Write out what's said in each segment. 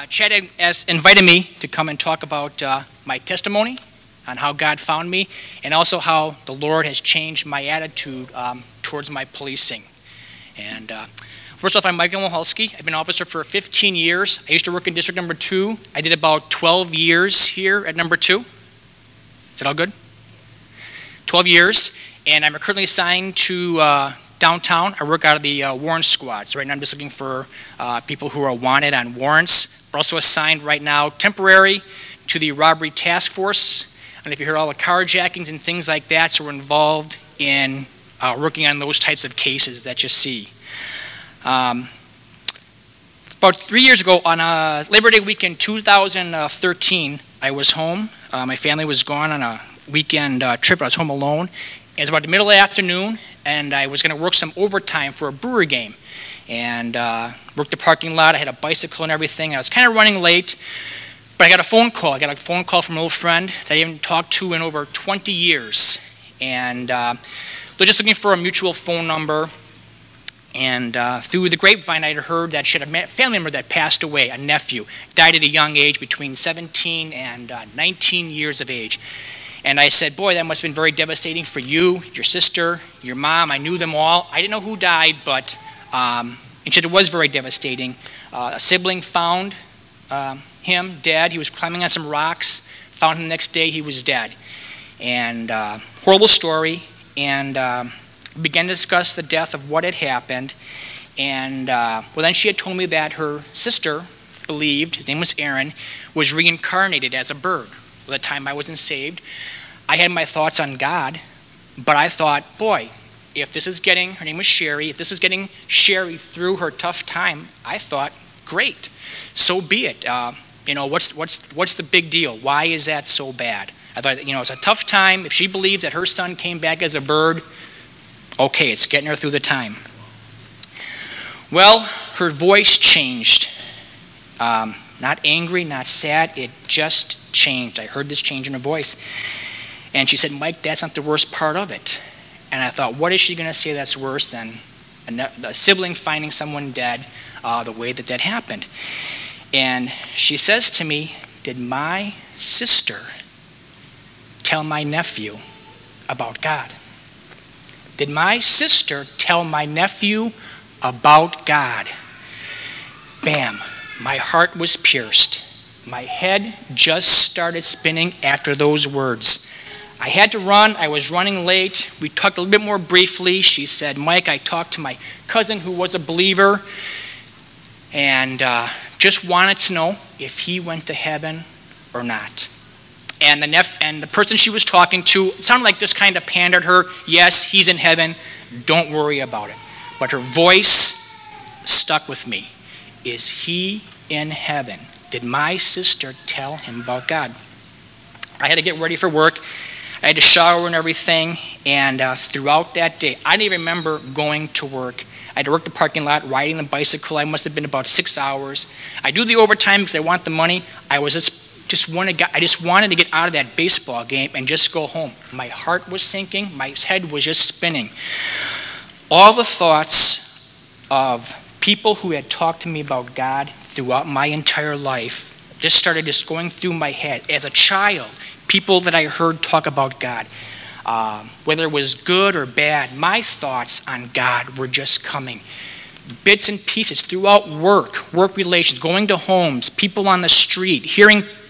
Chad has invited me to come and talk about my testimony on how God found me, and also how the Lord has changed my attitude towards my policing. And first off, I'm Michael Walhalski. I've been an officer for 15 years. I used to work in District Number 2. I did about 12 years here at Number 2. Is that all good? 12 years, and I'm currently assigned to downtown. I work out of the warrant squad. So right now I'm just looking for people who are wanted on warrants. We're also assigned right now temporary to the robbery task force. And if you hear all the carjackings and things like that, so we're involved in working on those types of cases that you see. About 3 years ago, on Labor Day weekend 2013, I was home. My family was gone on a weekend trip. I was home alone. It was about the middle of the afternoon, and I was going to work some overtime for a brewery game. And worked the parking lot. I had a bicycle and everything. I was kind of running late. But I got a phone call. I got a phone call from an old friend that I haven't talked to in over 20 years. And they're just looking for a mutual phone number. And through the grapevine, I had heard that she had a family member that passed away, a nephew. Died at a young age, between 17 and 19 years of age. And I said, boy, that must have been very devastating for you, your sister, your mom. I knew them all. I didn't know who died, but and she said it was very devastating. A sibling found him dead. He was climbing on some rocks. Found him the next day. He was dead. And horrible story. And began to discuss the death of what had happened. And well, then she had told me that her sister believed, his name was Aaron, was reincarnated as a bird. By the time I wasn't saved, I had my thoughts on God, but I thought, boy, if this is getting, her name was Sherry, if this is getting Sherry through her tough time, I thought, great, so be it. You know, what's the big deal? Why is that so bad? I thought, you know, it's a tough time. If she believes that her son came back as a bird, okay, it's getting her through the time. Well, her voice changed. Not angry, not sad, it just changed. I heard this change in her voice. And she said, Mike, that's not the worst part of it. And I thought, what is she going to say that's worse than a sibling finding someone dead the way that that happened? And she says to me, did my sister tell my nephew about God? Did my sister tell my nephew about God? Bam. My heart was pierced. My head just started spinning after those words. I had to run. I was running late. We talked a little bit more briefly. She said, Mike, I talked to my cousin who was a believer and just wanted to know if he went to heaven or not. And the person she was talking to, it sounded like this kind of pandered her. Yes, he's in heaven. Don't worry about it. But her voice stuck with me. Is he in heaven? Did my sister tell him about God? I had to get ready for work. I had to shower and everything. And throughout that day, I didn't even remember going to work. I had to work the parking lot, riding the bicycle. I must have been about 6 hours. I do the overtime because I want the money. I just wanted to get out of that baseball game and just go home. My heart was sinking. My head was just spinning. All the thoughts of people who had talked to me about God throughout my entire life just started going through my head. As a child, people that I heard talk about God, whether it was good or bad, my thoughts on God were just coming. Bits and pieces throughout work relations, going to homes, people on the street,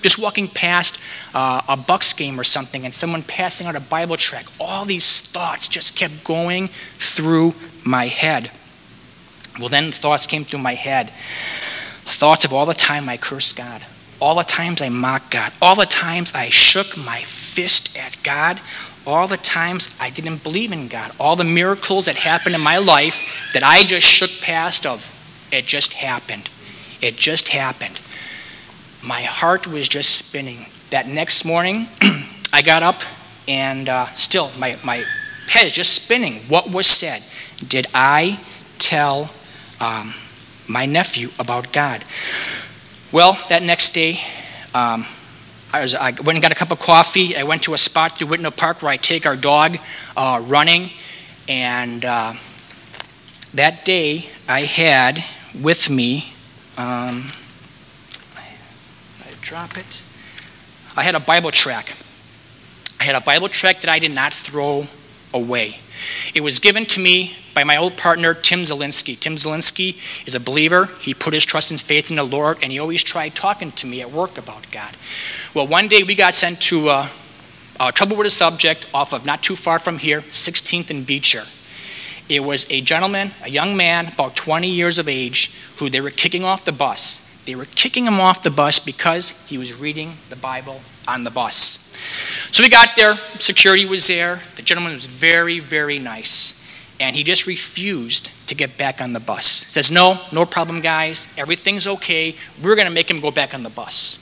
just walking past a Bucks game or something and someone passing out a Bible tract. All these thoughts just kept going through my head. Well, then thoughts came through my head. Thoughts of all the time I cursed God. All the times I mocked God. All the times I shook my fist at God. All the times I didn't believe in God. All the miracles that happened in my life that I just shook past it just happened. It just happened. My heart was just spinning. That next morning, I got up and still my head is just spinning. What was said? Did I tell my nephew about God? Well, that next day, I went and got a cup of coffee. I went to a spot through Whitnell Park where I take our dog running. And that day, I had with me, I drop it. I had a Bible tract. I had a Bible tract that I did not throw away. It was given to me by my old partner, Tim Zielinski. Tim Zielinski is a believer. He put his trust and faith in the Lord, and he always tried talking to me at work about God. Well, one day we got sent to Trouble with a Subject off of not too far from here, 16th and Beecher. It was a gentleman, a young man, about 20 years of age, who they were kicking off the bus. They were kicking him off the bus because he was reading the Bible on the bus. So we got there, security was there, the gentleman was very, very nice, and he just refused to get back on the bus. Says, no problem, guys, everything's okay, we're going to make him go back on the bus.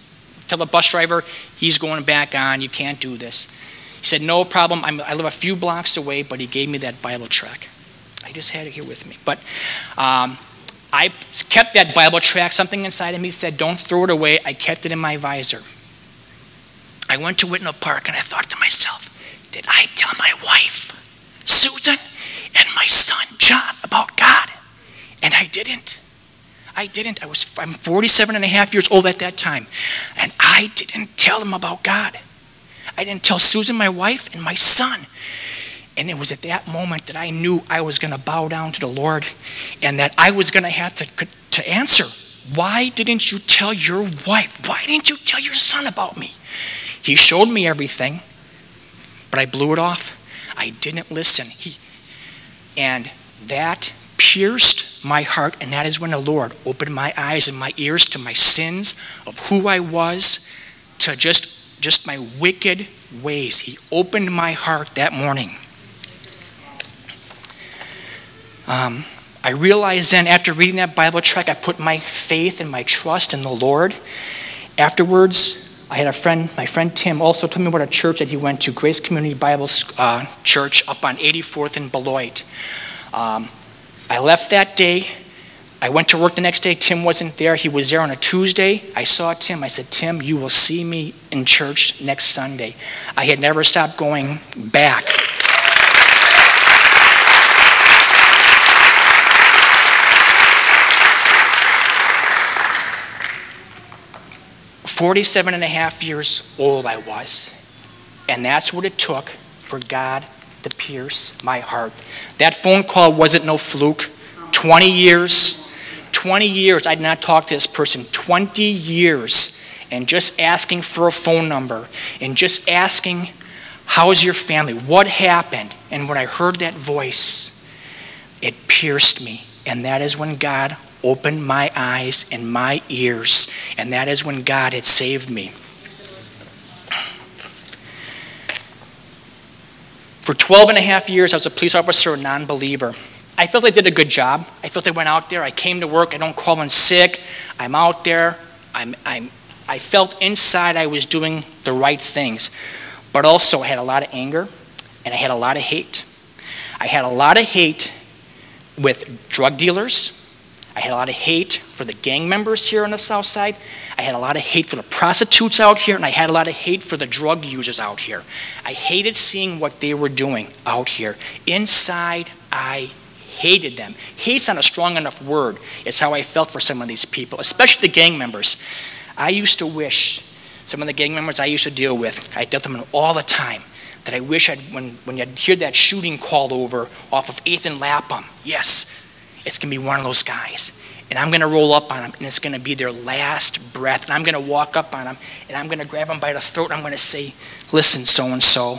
Tell the bus driver, he's going back on, you can't do this. He said, no problem, I live a few blocks away, but he gave me that Bible tract. I just had it here with me. But I kept that Bible tract, something inside of me said, don't throw it away, I kept it in my visor. I went to Whitnall Park and I thought to myself, did I tell my wife, Susan, and my son, John, about God? And I didn't. I'm 47 and a half years old at that time. And I didn't tell them about God. I didn't tell Susan, my wife, and my son. And it was at that moment that I knew I was going to bow down to the Lord and that I was going to have to answer. Why didn't you tell your wife? Why didn't you tell your son about me? He showed me everything, but I blew it off. I didn't listen. And that pierced my heart, and that is when the Lord opened my eyes and my ears to my sins, of who I was, to just my wicked ways. He opened my heart that morning. I realized then, after reading that Bible tract, I put my faith and my trust in the Lord. Afterwards, I had a friend, my friend Tim, also told me about a church that he went to, Grace Community Bible Church up on 84th and Beloit. I left that day. I went to work the next day. Tim wasn't there. He was there on a Tuesday. I saw Tim. I said, Tim, you will see me in church next Sunday. I had never stopped going back. "47 and a half years old I was, and that's what it took for God to pierce my heart. That phone call wasn't no fluke. 20 years I did not talk to this person. 20 years, and just asking for a phone number, and just asking, how's your family? What happened? And when I heard that voice, it pierced me, and that is when God opened my eyes and my ears, and that is when God had saved me. For 12 and a half years, I was a police officer, a non-believer. I felt I did a good job. I felt I went out there, I came to work, I don't call in sick, I'm out there, I felt inside I was doing the right things. But also I had a lot of anger, and I had a lot of hate. I had a lot of hate with drug dealers. I had a lot of hate for the gang members here on the south side. I had a lot of hate for the prostitutes out here, and I had a lot of hate for the drug users out here. I hated seeing what they were doing out here. Inside, I hated them. Hate's not a strong enough word. It's how I felt for some of these people, especially the gang members. I used to wish some of the gang members I used to deal with, I dealt with them all the time, that I wish when you'd hear that shooting called over off of 8th and Lapham, yes, it's going to be one of those guys. And I'm going to roll up on them, and it's going to be their last breath. And I'm going to walk up on them, and I'm going to grab them by the throat, and I'm going to say, listen, so-and-so,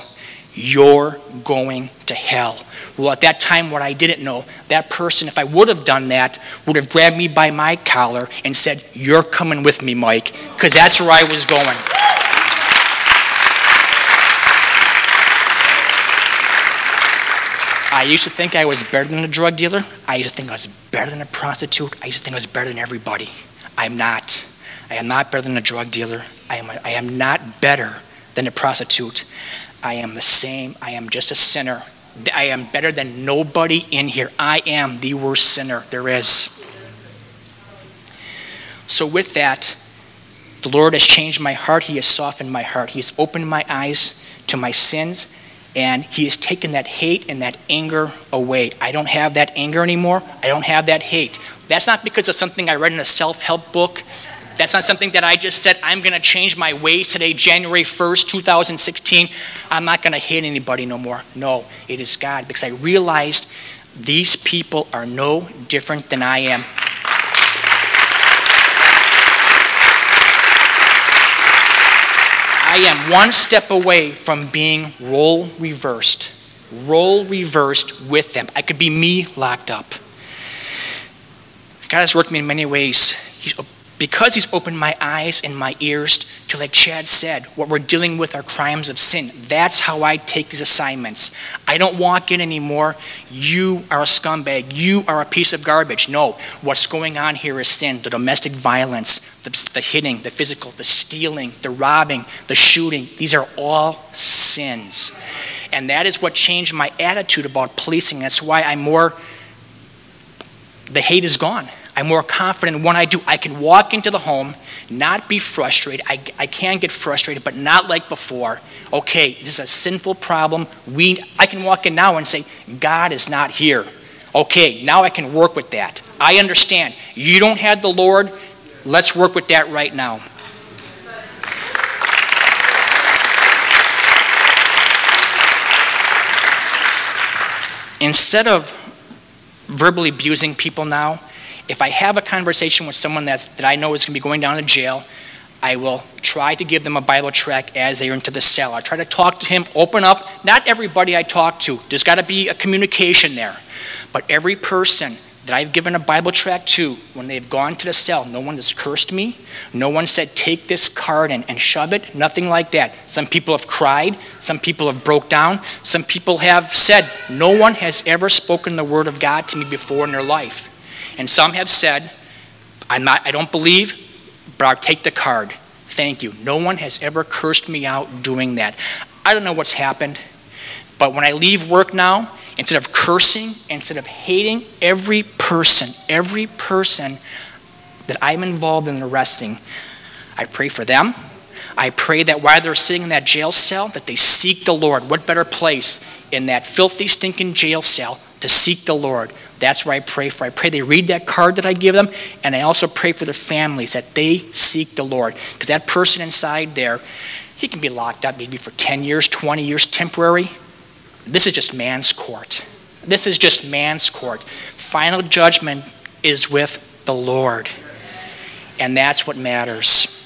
you're going to hell. Well, at that time, what I didn't know, that person, if I would have done that, would have grabbed me by my collar and said, you're coming with me, Mike, because that's where I was going. I used to think I was better than a drug dealer. I used to think I was better than a prostitute. I used to think I was better than everybody. I'm not. I am not better than a drug dealer. I am not better than a prostitute. I am the same. I am just a sinner. I am better than nobody in here. I am the worst sinner there is. So with that, the Lord has changed my heart. He has softened my heart. He has opened my eyes to my sins. And he has taken that hate and that anger away. I don't have that anger anymore. I don't have that hate. That's not because of something I read in a self-help book. That's not something that I just said, I'm going to change my ways today, January 1st, 2016. I'm not going to hate anybody no more. No, it is God, because I realized these people are no different than I am. I am one step away from being role reversed with them. I could be me locked up. God has worked me in many ways. Because he's opened my eyes and my ears to, like Chad said, what we're dealing with are crimes of sin. That's how I take these assignments. I don't walk in anymore, you are a scumbag, you are a piece of garbage. No, what's going on here is sin, the domestic violence, the hitting, the physical, the stealing, the robbing, the shooting. These are all sins. And that is what changed my attitude about policing. That's why the hate is gone. I'm more confident in what I do. I can walk into the home, not be frustrated. I can get frustrated, but not like before. Okay, this is a sinful problem. I can walk in now and say, God is not here. Okay, now I can work with that. I understand. You don't have the Lord. Let's work with that right now. Instead of verbally abusing people now, if I have a conversation with someone that I know is going to be going down to jail, I will try to give them a Bible tract as they're into the cell. I try to talk to him, open up. Not everybody I talk to. There's got to be a communication there. But every person that I've given a Bible tract to, when they've gone to the cell, no one has cursed me. No one said, take this card and shove it. Nothing like that. Some people have cried. Some people have broke down. Some people have said, no one has ever spoken the word of God to me before in their life. And some have said, I don't believe, but I'll take the card. Thank you. No one has ever cursed me out doing that. I don't know what's happened, but when I leave work now, instead of cursing, instead of hating every person that I'm involved in arresting, I pray for them. I pray that while they're sitting in that jail cell, that they seek the Lord. What better place in that filthy, stinking jail cell to seek the Lord? That's what I pray for. I pray they read that card that I give them, and I also pray for their families, that they seek the Lord. Because that person inside there, he can be locked up maybe for 10 years, 20 years, temporary. This is just man's court. This is just man's court. Final judgment is with the Lord. And that's what matters.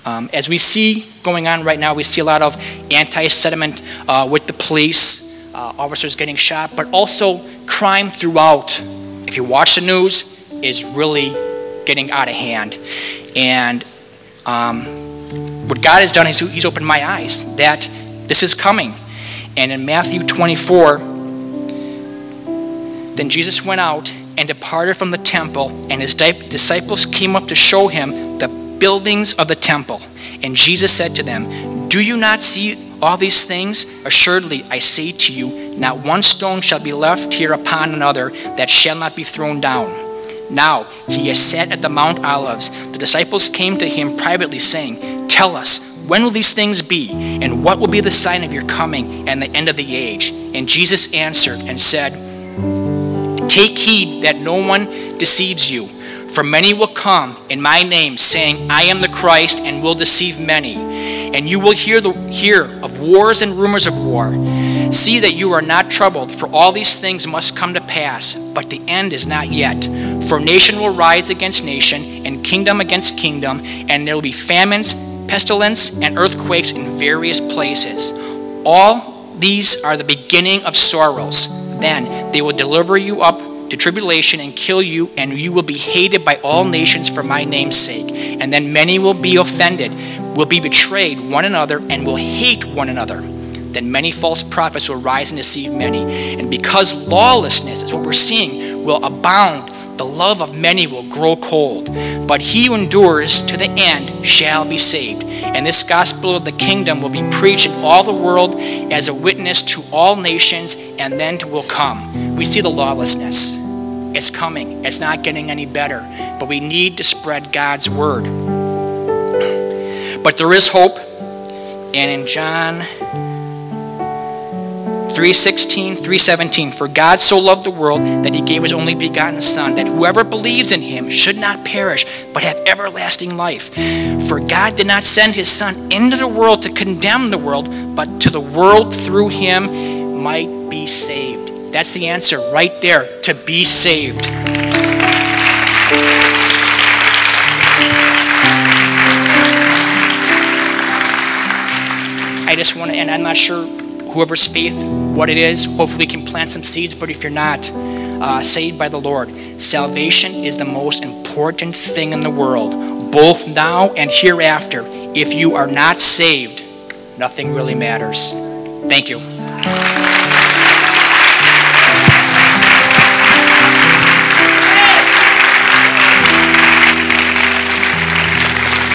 As we see going on right now, we see a lot of anti-sentiment with the police. Officers getting shot, but also crime throughout, if you watch the news, is really getting out of hand. And what God has done is he's opened my eyes that this is coming. And in Matthew 24, then Jesus went out and departed from the temple, and his disciples came up to show him the buildings of the temple. And Jesus said to them, do you not see all these things? Assuredly, I say to you, not one stone shall be left here upon another that shall not be thrown down. Now he is sat at the Mount Olives. The disciples came to him privately, saying, tell us, when will these things be? And what will be the sign of your coming and the end of the age? And Jesus answered and said, take heed that no one deceives you. For many will come in my name, saying, I am the Christ, and will deceive many. And you will hear of wars and rumors of war. See that you are not troubled, for all these things must come to pass, but the end is not yet. For nation will rise against nation, and kingdom against kingdom, and there will be famines, pestilence, and earthquakes in various places. All these are the beginning of sorrows. Then they will deliver you up to tribulation and kill you, and you will be hated by all nations for my name's sake. And then many will be offended, will be betrayed one another, and will hate one another. Then many false prophets will rise and deceive many. And because lawlessness is what we're seeing will abound, the love of many will grow cold. But he who endures to the end shall be saved. And this gospel of the kingdom will be preached in all the world as a witness to all nations, and then will come. We see the lawlessness. It's coming. It's not getting any better. But we need to spread God's word. But there is hope. And in John 3:16, 3:17, for God so loved the world that he gave his only begotten Son, that whoever believes in him should not perish, but have everlasting life. For God did not send his Son into the world to condemn the world, but to the world through him might be saved. That's the answer right there, to be saved. I just want to, and I'm not sure whoever's faith, what it is, hopefully we can plant some seeds, but if you're not saved by the Lord, salvation is the most important thing in the world, both now and hereafter. If you are not saved, nothing really matters. Thank you.